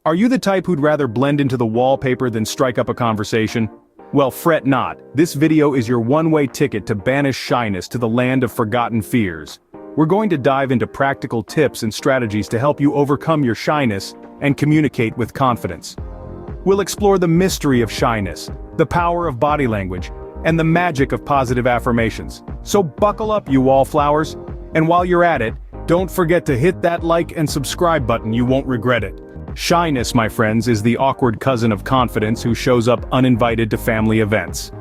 Are you the type who'd rather blend into the wallpaper than strike up a conversation? Well, fret not. This video is your one-way ticket to banish shyness to the land of forgotten fears. We're going to dive into practical tips and strategies to help you overcome your shyness and communicate with confidence. We'll explore the mystery of shyness, the power of body language, and the magic of positive affirmations. So buckle up, you wallflowers. And while you're at it, don't forget to hit that like and subscribe button. You won't regret it. Shyness, my friends, is the awkward cousin of confidence who shows up uninvited to family events.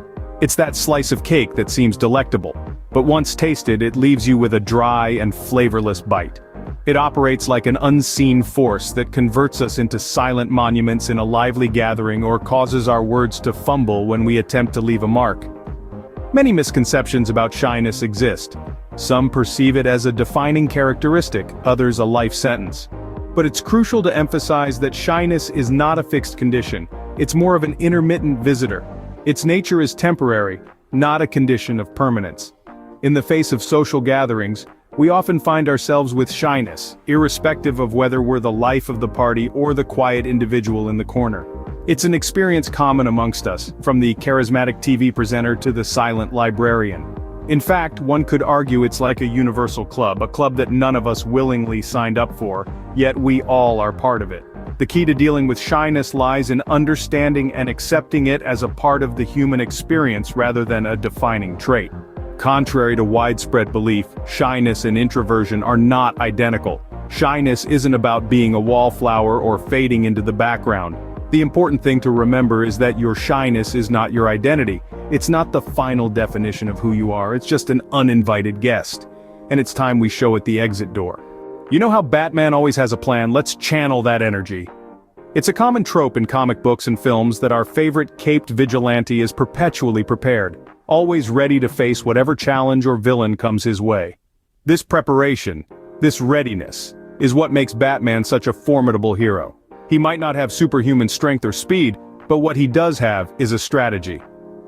It's that slice of cake that seems delectable, but once tasted it leaves you with a dry and flavorless bite. It operates like an unseen force that converts us into silent monuments in a lively gathering or causes our words to fumble when we attempt to leave a mark. Many misconceptions about shyness exist. Some perceive it as a defining characteristic, others a life sentence. But it's crucial to emphasize that shyness is not a fixed condition. It's more of an intermittent visitor. Its nature is temporary, not a condition of permanence. In the face of social gatherings, we often find ourselves with shyness, irrespective of whether we're the life of the party or the quiet individual in the corner. It's an experience common amongst us, from the charismatic TV presenter to the silent librarian. In fact, one could argue it's like a universal club, a club that none of us willingly signed up for, yet we all are part of it. The key to dealing with shyness lies in understanding and accepting it as a part of the human experience rather than a defining trait. Contrary to widespread belief, shyness and introversion are not identical. Shyness isn't about being a wallflower or fading into the background. The important thing to remember is that your shyness is not your identity. It's not the final definition of who you are, it's just an uninvited guest. And it's time we show it the exit door. You know how Batman always has a plan? Let's channel that energy. It's a common trope in comic books and films that our favorite caped vigilante is perpetually prepared, always ready to face whatever challenge or villain comes his way. This preparation, this readiness, is what makes Batman such a formidable hero. He might not have superhuman strength or speed, but what he does have is a strategy.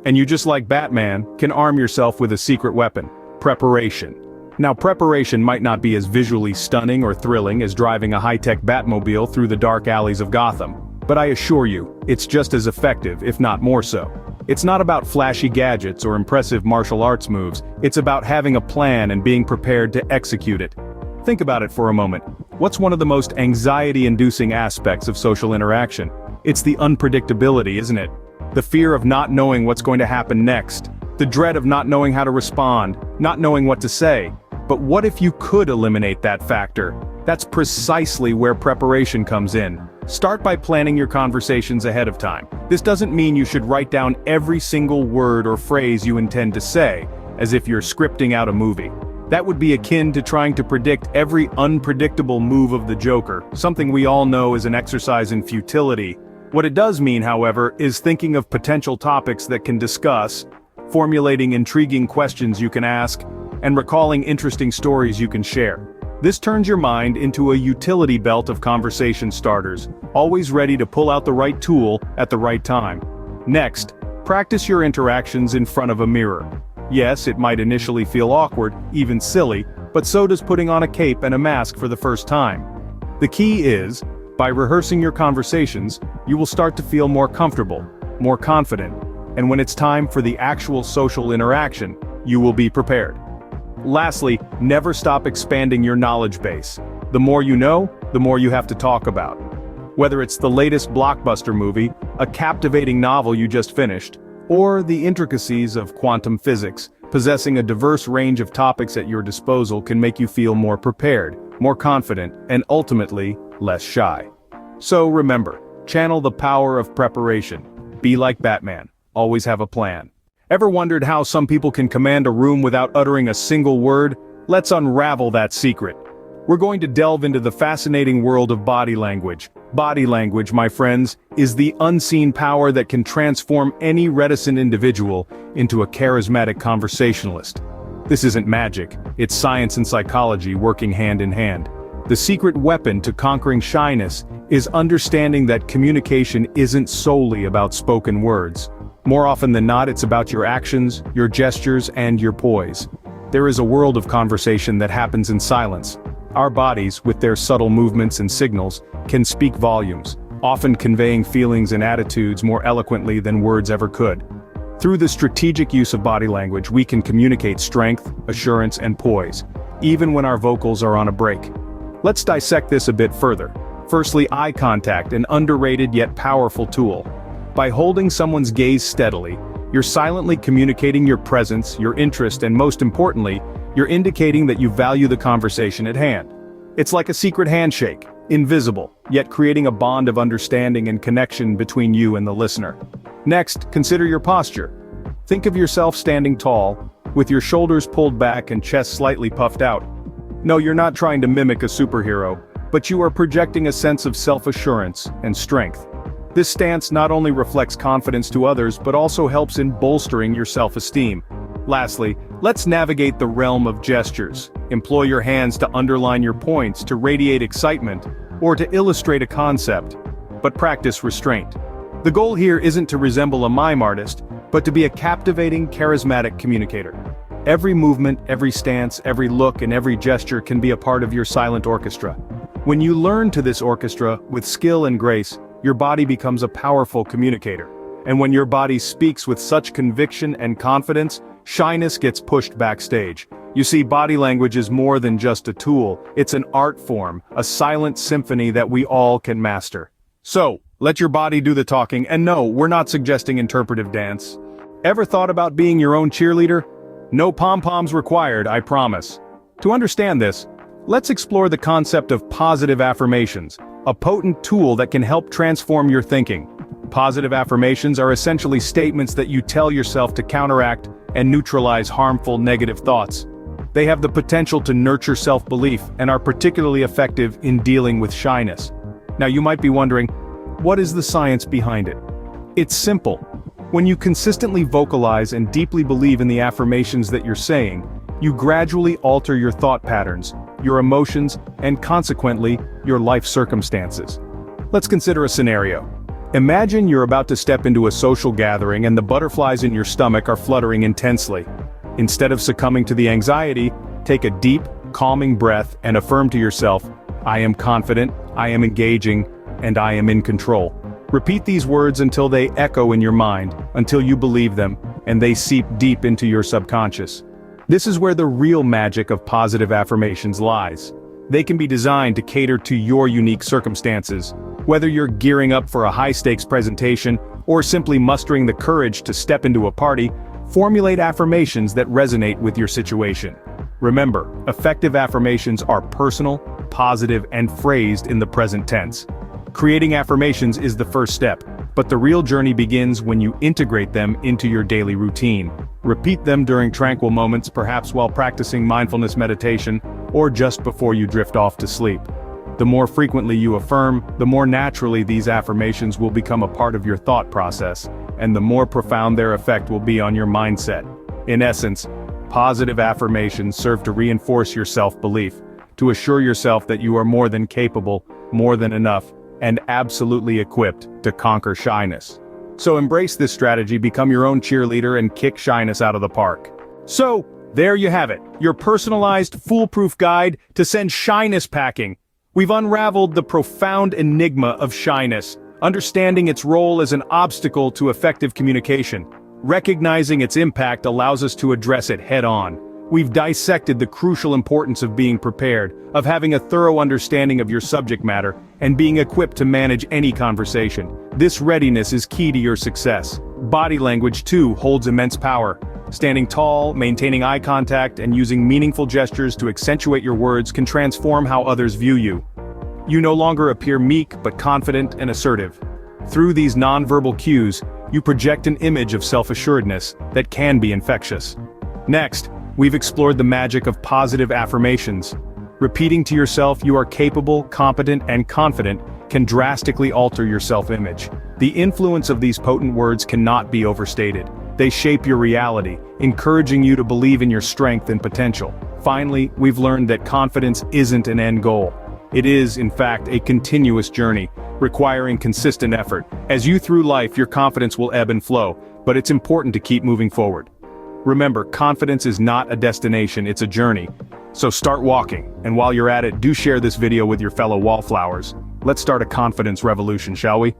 And you, just like Batman, can arm yourself with a secret weapon: preparation. Now, preparation might not be as visually stunning or thrilling as driving a high-tech Batmobile through the dark alleys of Gotham, but I assure you, it's just as effective, if not more so. It's not about flashy gadgets or impressive martial arts moves, it's about having a plan and being prepared to execute it. Think about it for a moment. What's one of the most anxiety-inducing aspects of social interaction? It's the unpredictability, isn't it? The fear of not knowing what's going to happen next. The dread of not knowing how to respond, not knowing what to say. But what if you could eliminate that factor? That's precisely where preparation comes in. Start by planning your conversations ahead of time. This doesn't mean you should write down every single word or phrase you intend to say, as if you're scripting out a movie. That would be akin to trying to predict every unpredictable move of the Joker, something we all know is an exercise in futility. What it does mean, however, is thinking of potential topics that can discuss, formulating intriguing questions you can ask, and recalling interesting stories you can share. This turns your mind into a utility belt of conversation starters, always ready to pull out the right tool at the right time. Next, practice your interactions in front of a mirror. Yes, it might initially feel awkward, even silly, but so does putting on a cape and a mask for the first time. The key is, by rehearsing your conversations, you will start to feel more comfortable, more confident, and when it's time for the actual social interaction, you will be prepared. Lastly, never stop expanding your knowledge base. The more you know, the more you have to talk about. Whether it's the latest blockbuster movie, a captivating novel you just finished, or the intricacies of quantum physics, possessing a diverse range of topics at your disposal can make you feel more prepared, more confident, and ultimately, less shy. So remember, channel the power of preparation. Be like Batman, always have a plan. Ever wondered how some people can command a room without uttering a single word? Let's unravel that secret. We're going to delve into the fascinating world of body language. Body language, my friends, is the unseen power that can transform any reticent individual into a charismatic conversationalist. This isn't magic, it's science and psychology working hand in hand. The secret weapon to conquering shyness is understanding that communication isn't solely about spoken words. More often than not, it's about your actions, your gestures, and your poise. There is a world of conversation that happens in silence. Our bodies, with their subtle movements and signals, can speak volumes. often conveying feelings and attitudes more eloquently than words ever could. Through the strategic use of body language, we can communicate strength, assurance, and poise, even when our vocals are on a break. Let's dissect this a bit further. Firstly, eye contact, an underrated yet powerful tool. By holding someone's gaze steadily, you're silently communicating your presence, your interest, and most importantly, you're indicating that you value the conversation at hand. It's like a secret handshake, invisible, yet creating a bond of understanding and connection between you and the listener. Next, consider your posture. Think of yourself standing tall, with your shoulders pulled back and chest slightly puffed out. No, you're not trying to mimic a superhero, but you are projecting a sense of self-assurance and strength. This stance not only reflects confidence to others but also helps in bolstering your self-esteem. Lastly, let's navigate the realm of gestures. Employ your hands to underline your points, to radiate excitement, or to illustrate a concept. But practice restraint. The goal here isn't to resemble a mime artist, but to be a captivating, charismatic communicator. Every movement, every stance, every look, and every gesture can be a part of your silent orchestra. When you learn to this orchestra with skill and grace, your body becomes a powerful communicator. And when your body speaks with such conviction and confidence, shyness gets pushed backstage. You see, body language is more than just a tool, it's an art form, a silent symphony that we all can master. So, let your body do the talking, and no, we're not suggesting interpretive dance. Ever thought about being your own cheerleader? No pom-poms required, I promise. To understand this, let's explore the concept of positive affirmations, a potent tool that can help transform your thinking. Positive affirmations are essentially statements that you tell yourself to counteract and neutralize harmful negative thoughts. They have the potential to nurture self-belief and are particularly effective in dealing with shyness. Now you might be wondering, what is the science behind it? It's simple. When you consistently vocalize and deeply believe in the affirmations that you're saying, you gradually alter your thought patterns, your emotions, and consequently, your life circumstances. Let's consider a scenario. Imagine you're about to step into a social gathering and the butterflies in your stomach are fluttering intensely. Instead of succumbing to the anxiety, take a deep, calming breath and affirm to yourself, I am confident, I am engaging, and I am in control. Repeat these words until they echo in your mind, until you believe them, and they seep deep into your subconscious. This is where the real magic of positive affirmations lies. They can be designed to cater to your unique circumstances. Whether you're gearing up for a high-stakes presentation, or simply mustering the courage to step into a party, formulate affirmations that resonate with your situation. Remember, effective affirmations are personal, positive, and phrased in the present tense. Creating affirmations is the first step, but the real journey begins when you integrate them into your daily routine. Repeat them during tranquil moments, perhaps while practicing mindfulness meditation, or just before you drift off to sleep. The more frequently you affirm, the more naturally these affirmations will become a part of your thought process, and the more profound their effect will be on your mindset. In essence, positive affirmations serve to reinforce your self-belief, to assure yourself that you are more than capable, more than enough, and absolutely equipped to conquer shyness. So embrace this strategy, become your own cheerleader, and kick shyness out of the park. So, there you have it, your personalized, foolproof guide to send shyness packing. We've unraveled the profound enigma of shyness, understanding its role as an obstacle to effective communication. Recognizing its impact allows us to address it head-on. We've dissected the crucial importance of being prepared, of having a thorough understanding of your subject matter, and being equipped to manage any conversation. This readiness is key to your success. Body language, too, holds immense power. Standing tall, maintaining eye contact, and using meaningful gestures to accentuate your words can transform how others view you. You no longer appear meek but confident and assertive. Through these nonverbal cues, you project an image of self-assuredness that can be infectious. Next, we've explored the magic of positive affirmations. Repeating to yourself you are capable, competent, and confident can drastically alter your self-image. The influence of these potent words cannot be overstated. They shape your reality, encouraging you to believe in your strength and potential. Finally, we've learned that confidence isn't an end goal. It is, in fact, a continuous journey, requiring consistent effort. As you through life, your confidence will ebb and flow, but it's important to keep moving forward. Remember, confidence is not a destination, it's a journey. So start walking, and while you're at it, do share this video with your fellow wallflowers. Let's start a confidence revolution, shall we?